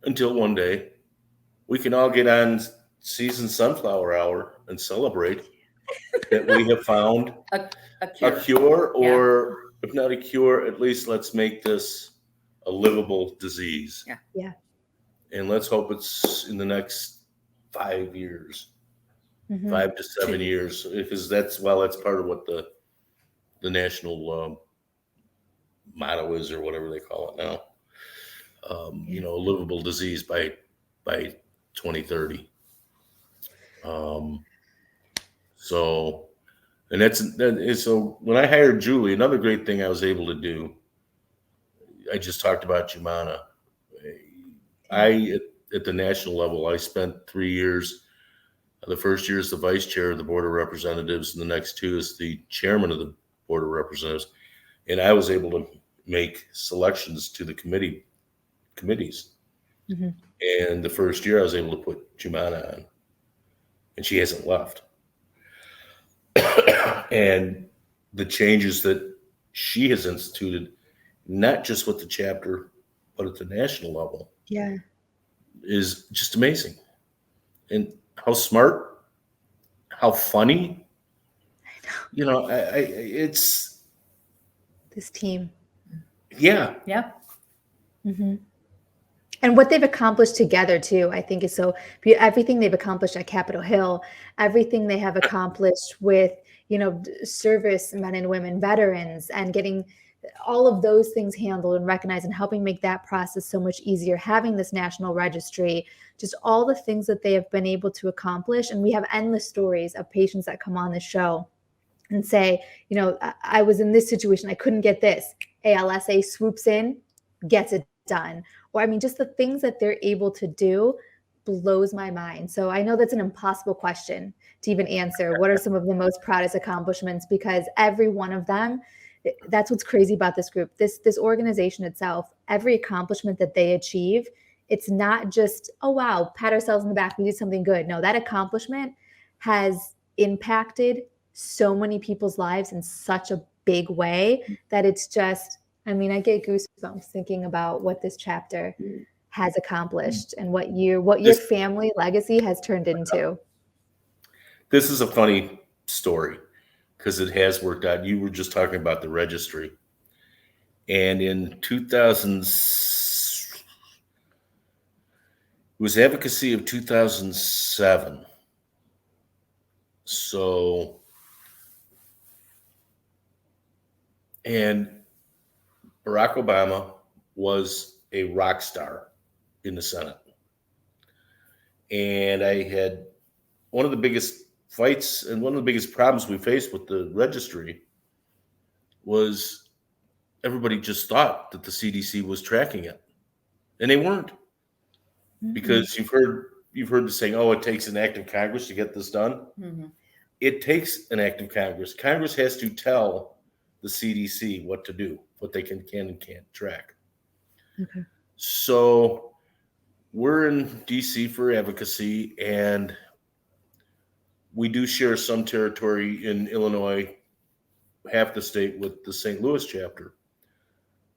until one day, we can all get on Season Sunflower Hour and celebrate that we have found a cure, or if not a cure, at least let's make this a livable disease. Yeah. And let's hope it's in the next 5 years, 5 to 7 years, because that's part of what the national motto is, or whatever they call it now. A livable disease by 2030. So when I hired Julie, another great thing I was able to do, I just talked about Jumana. At the national level, I spent 3 years. The first year as the vice chair of the Board of Representatives, and the next 2 as the chairman of the Board of Representatives. And I was able to make selections to the committees. And the first year I was able to put Jumana on, and she hasn't left. And the changes that she has instituted, not just with the chapter, but at the national level, is just amazing. And how smart, how funny, it's this team. Yeah. And what they've accomplished together too, I think is so everything they've accomplished at Capitol Hill, everything they have accomplished with, service men and women, veterans, and getting all of those things handled and recognized and helping make that process so much easier, having this national registry, just all the things that they have been able to accomplish. And we have endless stories of patients that come on the show and say, I was in this situation, I couldn't get this. ALSA swoops in, gets it done. Or just the things that they're able to do blows my mind. So I know that's an impossible question to even answer. What are some of the most proudest accomplishments? Because every one of them, that's what's crazy about this group. This organization itself, every accomplishment that they achieve, it's not just, oh, wow, pat ourselves in the back, we did something good. No, that accomplishment has impacted so many people's lives in such a big way that it's just, I get goosebumps thinking about what this chapter has accomplished and what your family legacy has turned into. This is a funny story because it has worked out. You were just talking about the registry. And in 2000, it was advocacy of 2007. So, and Barack Obama was a rock star in the Senate. And I had one of the biggest fights and one of the biggest problems we faced with the registry was everybody just thought that the CDC was tracking it. And they weren't. Because you've heard the saying, oh, it takes an act of Congress to get this done. It takes an act of Congress. Congress has to tell the CDC what to do, what they can and can't track. Okay. So we're in DC for advocacy, and we do share some territory in Illinois, half the state, with the St. Louis chapter.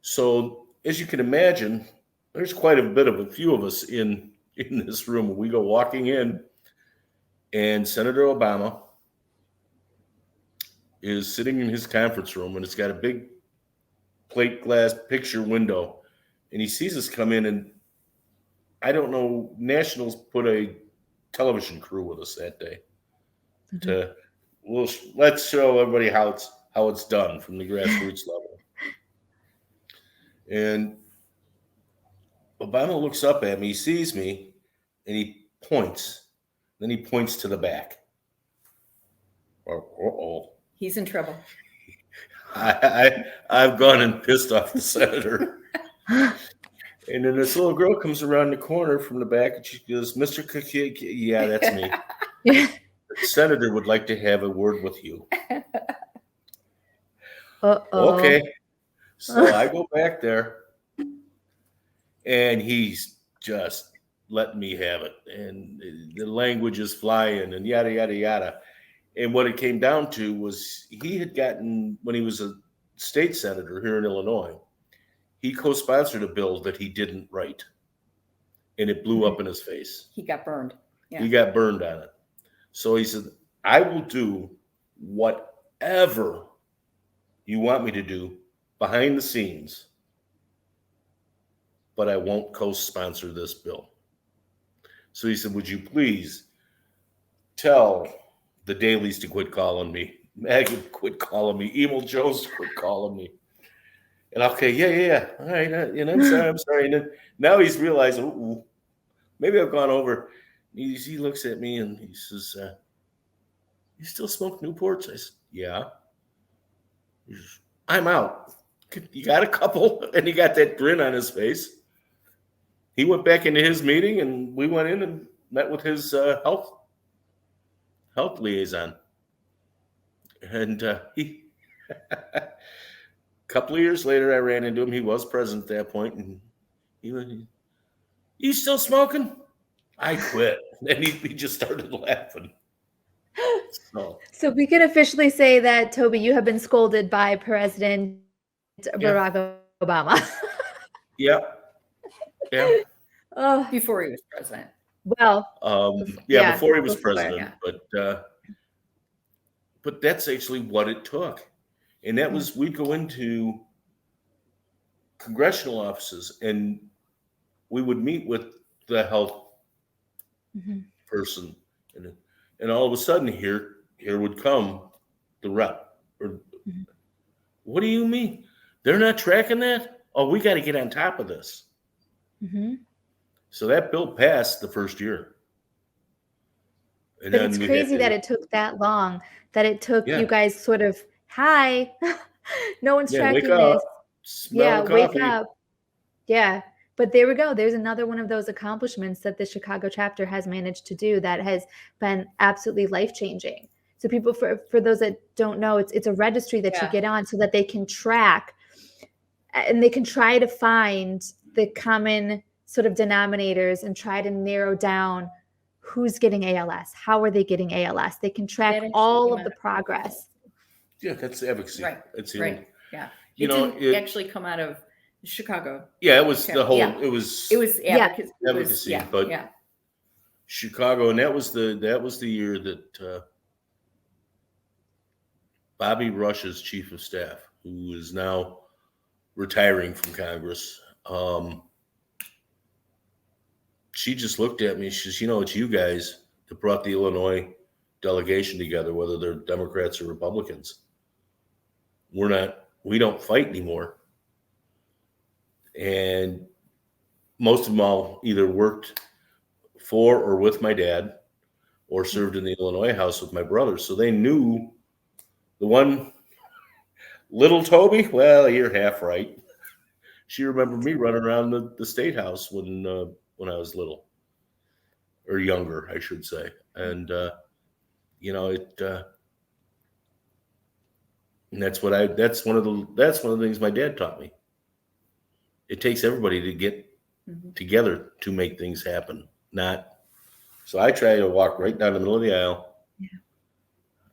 So as you can imagine, there's quite a bit of a few of us in this room. We go walking in, and Senator Obama is sitting in his conference room, and it's got a big plate glass picture window, and he sees us come in, and I don't know, Nationals put a television crew with us that day to, well, let's show everybody how it's done from the grassroots level. And Obama looks up at me, he sees me, and he points. Then he points to the back. Uh-oh. He's in trouble. I've gone and pissed off the senator. And then this little girl comes around the corner from the back, and she goes, "Mr. Kucharski," yeah, that's me. The senator would like to have a word with you. Uh-oh. Okay. So I go back there, and he's just letting me have it. And the language is flying and yada, yada, yada. And what it came down to was he had gotten, when he was a state senator here in Illinois, he co-sponsored a bill that he didn't write, and it blew up in his face. He got burned. Yeah. He got burned on it. So he said, "I will do whatever you want me to do behind the scenes, but I won't co-sponsor this bill." So he said, "Would you please tell the dailies to quit calling me, Megan quit calling me, Emil Jones quit calling me." And okay, yeah. All right, I'm sorry. And then now he's realized, ooh, maybe I've gone over. He looks at me and he says, "You still smoke Newports?" I said, "Yeah." He says, "I'm out. You got a couple?" And he got that grin on his face. He went back into his meeting, and we went in and met with his health liaison. And he, a couple of years later, I ran into him. He was president at that point, and he went, "You still smoking?" I quit. And he just started laughing. So we can officially say that, Toby, you have been scolded by President Barack Obama. Yeah. Oh, Before he was president. well, before he was before, president, but that's actually what it took. And that was, we'd go into congressional offices, and we would meet with the health person, and all of a sudden here would come the rep. Or, "What do you mean? They're not tracking that? Oh, we got to get on top of this." So that bill passed the first year. And but it's crazy that it took that long, that it took you guys sort of, hi, no one's tracking this. Smell the wake coffee. up. Yeah. But there we go. There's another one of those accomplishments that the Chicago chapter has managed to do that has been absolutely life-changing. So people, for those that don't know, it's a registry that you get on so that they can track and they can try to find the common sort of denominators and try to narrow down who's getting ALS, how are they getting ALS. They can track all of the progress. Yeah, that's advocacy. Right. It's right. Yeah. You it know, didn't actually come out of Chicago. Yeah, it was the whole. Yeah. It was advocacy. But Chicago, and that was the year that Bobby Rush's chief of staff, who is now retiring from Congress, she just looked at me. She says, "It's you guys that brought the Illinois delegation together, whether they're Democrats or Republicans. We don't fight anymore." And most of them all either worked for or with my dad or served in the Illinois House with my brother. So they knew the one, little Toby, well, you're half right. She remembered me running around the state house when I was little, or younger, I should say. And, and that's one of the things my dad taught me. It takes everybody to get together to make things happen. So I try to walk right down the middle of the aisle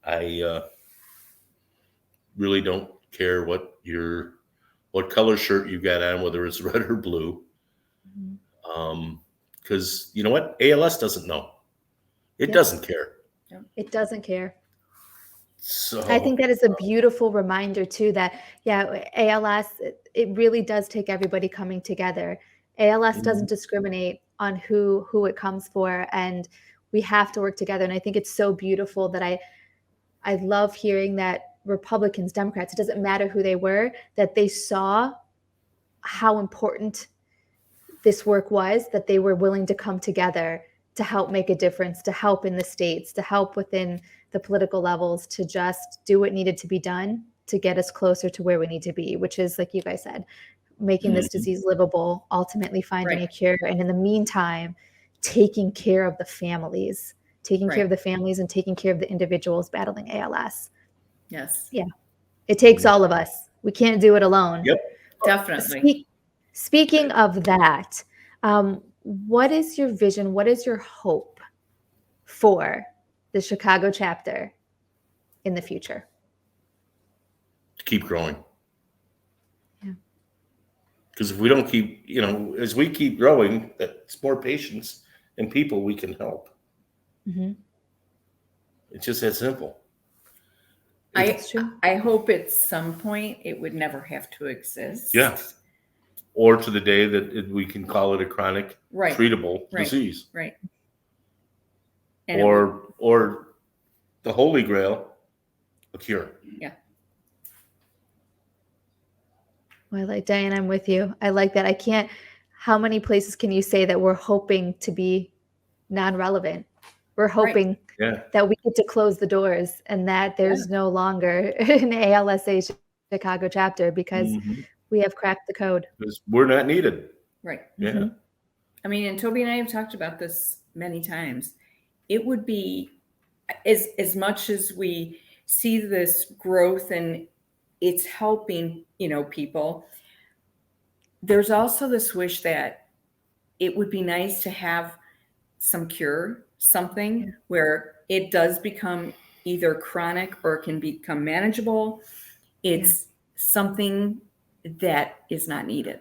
I really don't care what color shirt you got on, whether it's red or blue. Because you know what? ALS doesn't know. It doesn't care. It doesn't care. So I think that is a beautiful reminder too that, ALS, it really does take everybody coming together. ALS doesn't discriminate on who it comes for, and we have to work together. And I think it's so beautiful that I love hearing that Republicans, Democrats, it doesn't matter who they were, that they saw how important this work was, that they were willing to come together to help make a difference, to help in the states, to help within the political levels, to just do what needed to be done to get us closer to where we need to be, which is, like you guys said, making this disease livable, ultimately finding a cure. And in the meantime, taking care of the families, care of the families and taking care of the individuals battling ALS. Yes. Yeah. It takes all of us. We can't do it alone. Yep. Definitely. Speaking of that, what is your vision? What is your hope for the Chicago chapter in the future? To keep growing. Yeah. Because if we don't keep, as we keep growing, that's more patients and people we can help. It's just that simple. I hope at some point it would never have to exist. Yeah. Or to the day that we can call it a chronic treatable disease. Right. And or the Holy Grail, a cure. Yeah. Well, Diane, I'm with you. I like that. How many places can you say that we're hoping to be non-relevant? We're hoping that we get to close the doors and that there's no longer an ALSA Chicago chapter because we have cracked the code. Because we're not needed. Right. Yeah. I mean, and Toby and I have talked about this many times. It would be, as much as we see this growth and it's helping, people, there's also this wish that it would be nice to have some cure, something where it does become either chronic or it can become manageable. It's something that is not needed.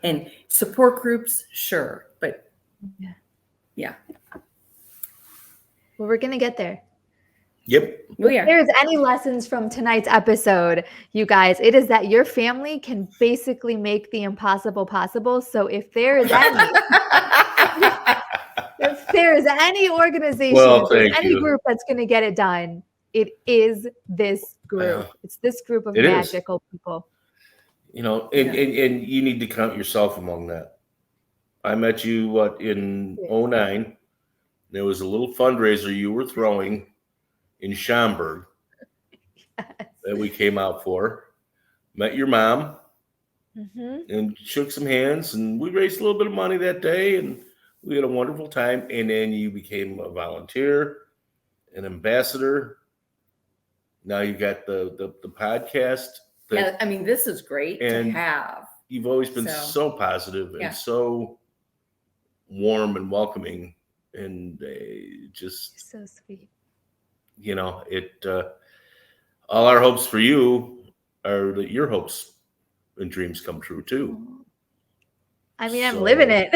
And support groups, sure, but yeah. Well, we're going to get there. Yep. We are. If there's any lessons from tonight's episode, you guys, it is that your family can basically make the impossible possible. So if there is any organization, any group that's going to get it done, it is this group. It's this group of magical people. And you need to count yourself among that. I met you in 2009. There was a little fundraiser you were throwing in Schaumburg that we came out for. Met your mom and shook some hands, and we raised a little bit of money that day, and we had a wonderful time. And then you became a volunteer, an ambassador. Now you got the podcast. Yeah, I mean, this is great to have. You've always been so positive and so warm and welcoming, and just so sweet. All our hopes for you are that your hopes and dreams come true too. I mean, I'm living it.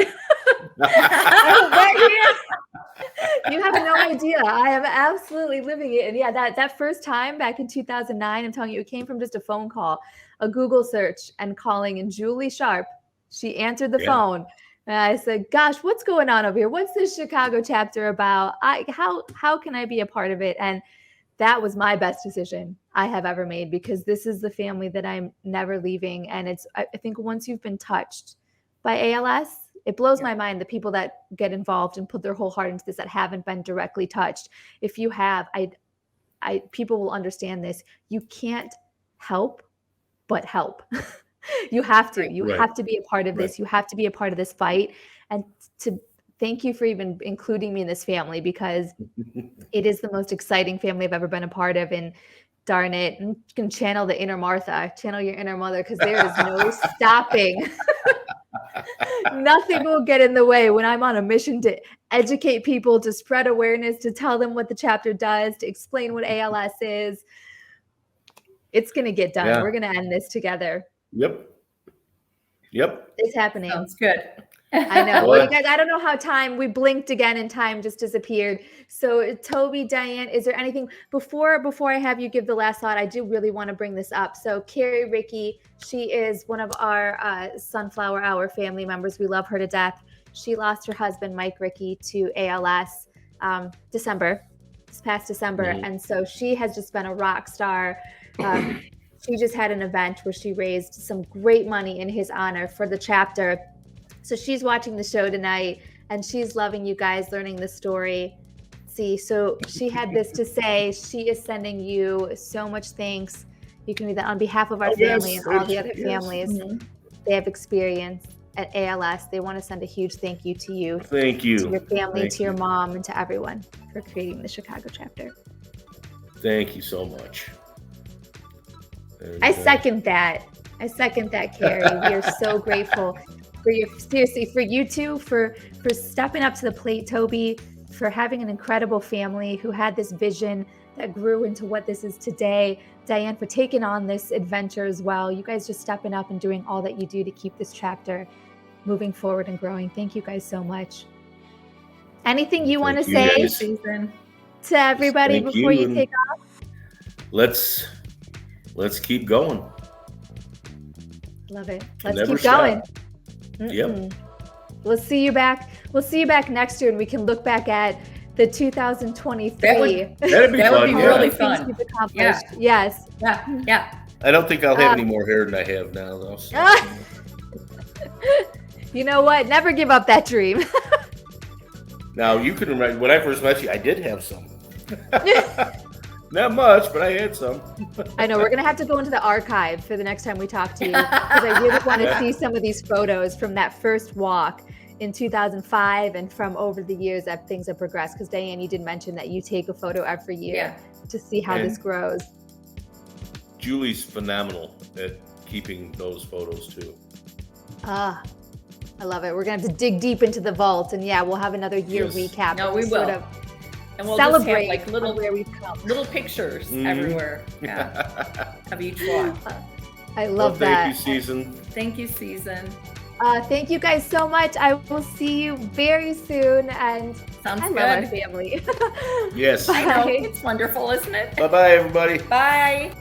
You have no idea. I am absolutely living it. And that first time back in 2009, I'm telling you, it came from just a phone call, a Google search, and calling. And Julie Sharp, she answered the phone. And I said, gosh, what's going on over here? What's this Chicago chapter about? How can I be a part of it? And that was my best decision I have ever made, because this is the family that I'm never leaving. And I think once you've been touched by ALS, it blows my mind, the people that get involved and put their whole heart into this that haven't been directly touched. If you have, people will understand this. You can't help but help. You have to. You have to be a part of this. You have to be a part of this fight. And to thank you for even including me in this family, because it is the most exciting family I've ever been a part of. And darn it, you can channel the inner Martha, channel your inner mother, because there is no stopping. Nothing will get in the way when I'm on a mission to educate people, to spread awareness, to tell them what the chapter does, to explain what ALS is. It's going to get done. Yeah. We're going to end this together. Yep. It's happening. Sounds good. I know. Well, you guys, I don't know how we blinked again and time just disappeared. So Toby, Diane, is there anything before I have you give the last thought? I do really want to bring this up. So Carrie Ricky, she is one of our Sunflower Hour family members. We love her to death. She lost her husband, Mike Ricky, to ALS this past December. Mm-hmm. And so she has just been a rock star. She just had an event where she raised some great money in his honor for the chapter. So she's watching the show tonight and she's loving you guys, learning the story. So she had this to say. She is sending you so much thanks. You can do that on behalf of our family and all the other families they have experienced at ALS. They want to send a huge thank you to you. Thank you. To your family, to your mom, and to everyone for creating the Chicago chapter. Thank you so much. I second that. Carrie. We are so grateful for you two, for stepping up to the plate, Toby, for having an incredible family who had this vision that grew into what this is today. Diane, for taking on this adventure as well. You guys just stepping up and doing all that you do to keep this chapter moving forward and growing. Thank you guys so much. Anything you want to say, Susan, to everybody before you take off? Let's keep going. Love it. Let's keep going. Yep. We'll see you back next year and we can look back at the 2023. That'd be really fun. Yeah. Yes. Yeah. I don't think I'll have any more hair than I have now, though. So. You know what? Never give up that dream. Now, you can remember when I first met you, I did have some. Not much, but I had some. I know. We're going to have to go into the archive for the next time we talk to you because I really want to see some of these photos from that first walk in 2005 and from over the years that things have progressed. Because Diane, you did mention that you take a photo every year to see how this grows. Julie's phenomenal at keeping those photos too. I love it. We're going to have to dig deep into the vault and we'll have another year recap. No, we will. And we'll celebrate just have where we've come. Little pictures everywhere. Of each walk. I love that. Thank you, Susan. Thank you, Susan. Thank you guys so much. I will see you very soon. And Sounds I good. love our family. Yes. I know. It's wonderful, isn't it? Bye-bye, everybody. Bye.